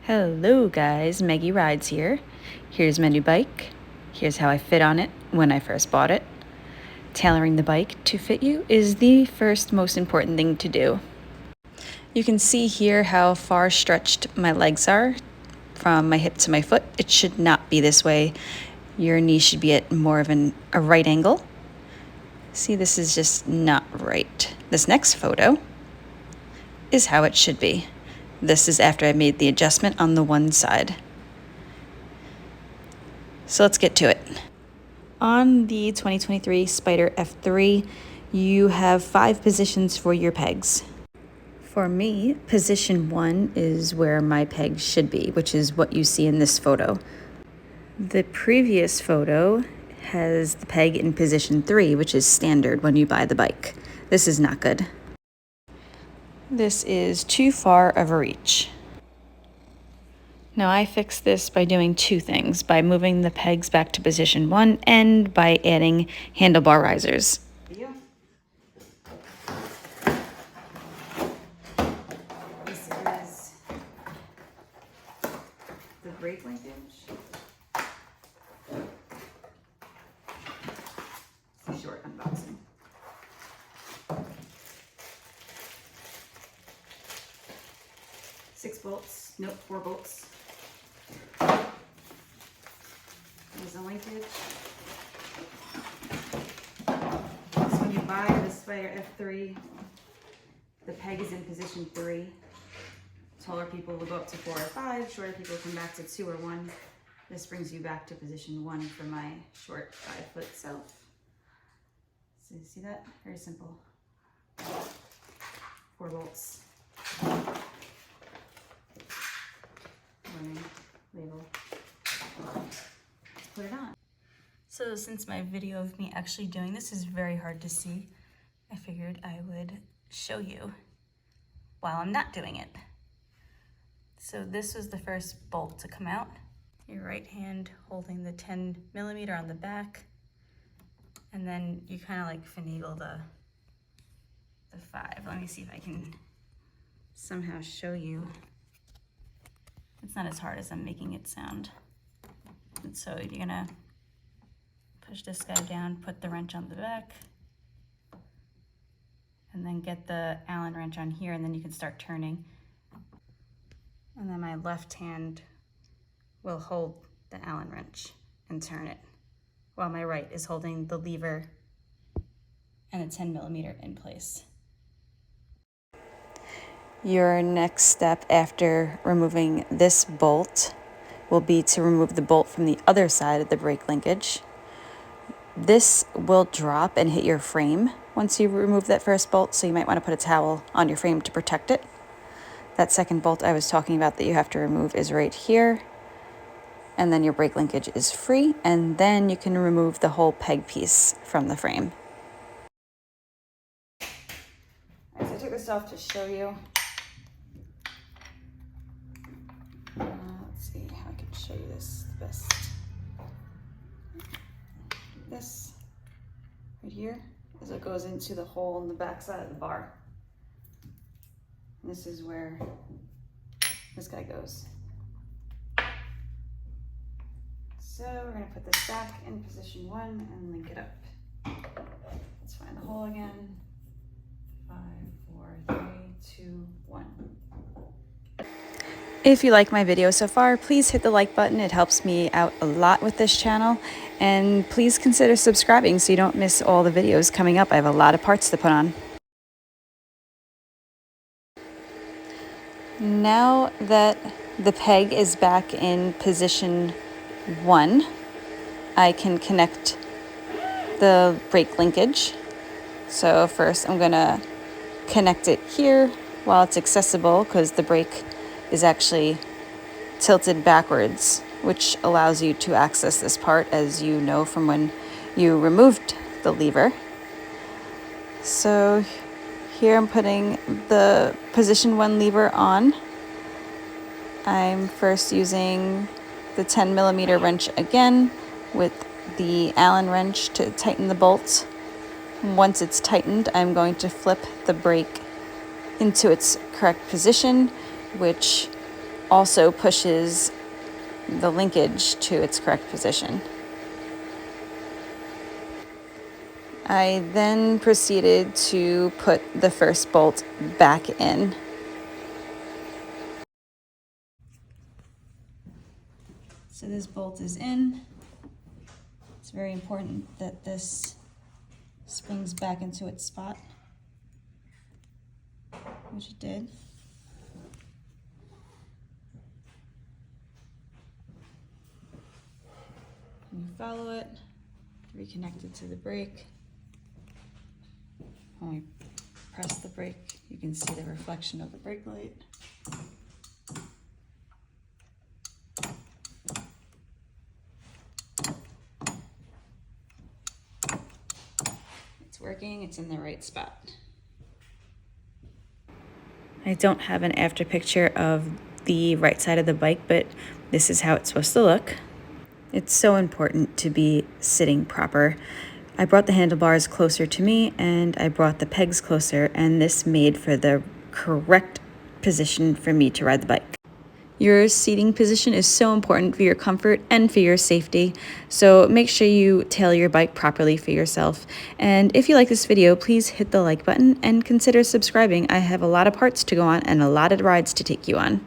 Hello guys, MegiRydes here. Here's my new bike. Here's how I fit on it when I first bought it. Tailoring the bike to fit you is the first most important thing to do. You can see here how far stretched my legs are from my hip to my foot. It should not be this way. Your knee should be at more of a right angle. See, this is just not right. This next photo is how it should be. This is after I made the adjustment on the one side. So let's get to it. On the 2023 Spyder F3, you have 5 positions for your pegs. For me, position 1 is where my pegs should be, which is what you see in this photo. The previous photo has the peg in position 3, which is standard when you buy the bike. This is not good. This is too far of a reach. Now I fixed this by doing 2 things, by moving the pegs back to position 1 and by adding handlebar risers. This is the brake linkage. It's a short unboxing. Nope, 4 bolts. There's a linkage. So when you buy the Spyder F3, the peg is in position 3. Taller people will go up to 4 or 5, shorter people come back to 2 or 1. This brings you back to position 1 for my short 5-foot self. So you see that? Very simple. 4 bolts. Label. Let's put it on. So since my video of me actually doing this is very hard to see, I figured I would show you while I'm not doing it. So this was the first bolt to come out. Your right hand holding the 10mm on the back, and then you kind of like finagle the 5. Let me see if I can somehow show you. It's not as hard as I'm making it sound. And so you're gonna push this guy down, put the wrench on the back, and then get the Allen wrench on here, and then you can start turning. And then my left hand will hold the Allen wrench and turn it, while my right is holding the lever and a 10mm in place. Your next step after removing this bolt will be to remove the bolt from the other side of the brake linkage. This will drop and hit your frame once you remove that first bolt, so you might want to put a towel on your frame to protect it. That second bolt I was talking about that you have to remove is right here, and then your brake linkage is free, and then you can remove the whole peg piece from the frame. All right, so I took this off to show you. Let's see how I can show you this the best. This right here is what goes into the hole in the back side of the bar. And this is where this guy goes. So we're going to put this back in position 1 and link it up. Let's find the hole again. 5, 4, 3, 2, 1. If you like my video so far, please hit the like button. It helps me out a lot with this channel. And please consider subscribing so you don't miss all the videos coming up. I have a lot of parts to put on. Now that the peg is back in position 1, I can connect the brake linkage. So first I'm going to connect it here while it's accessible, because the brake is actually tilted backwards, which allows you to access this part, as you know from when you removed the lever. So here I'm putting the position 1 lever on. I'm first using the 10mm wrench again with the Allen wrench to tighten the bolt. Once it's tightened, I'm going to flip the brake into its correct position, which also pushes the linkage to its correct position. I then proceeded to put the first bolt back in. So this bolt is in. It's very important that this springs back into its spot, which it did. You follow it, reconnect it to the brake. When we press the brake, you can see the reflection of the brake light. It's working, it's in the right spot. I don't have an after picture of the right side of the bike, but this is how it's supposed to look. It's so important to be sitting proper. I brought the handlebars closer to me and I brought the pegs closer, and this made for the correct position for me to ride the bike. Your seating position is so important for your comfort and for your safety, so make sure you tail your bike properly for yourself. And if you like this video, please hit the like button and consider subscribing. I have a lot of parts to go on and a lot of rides to take you on.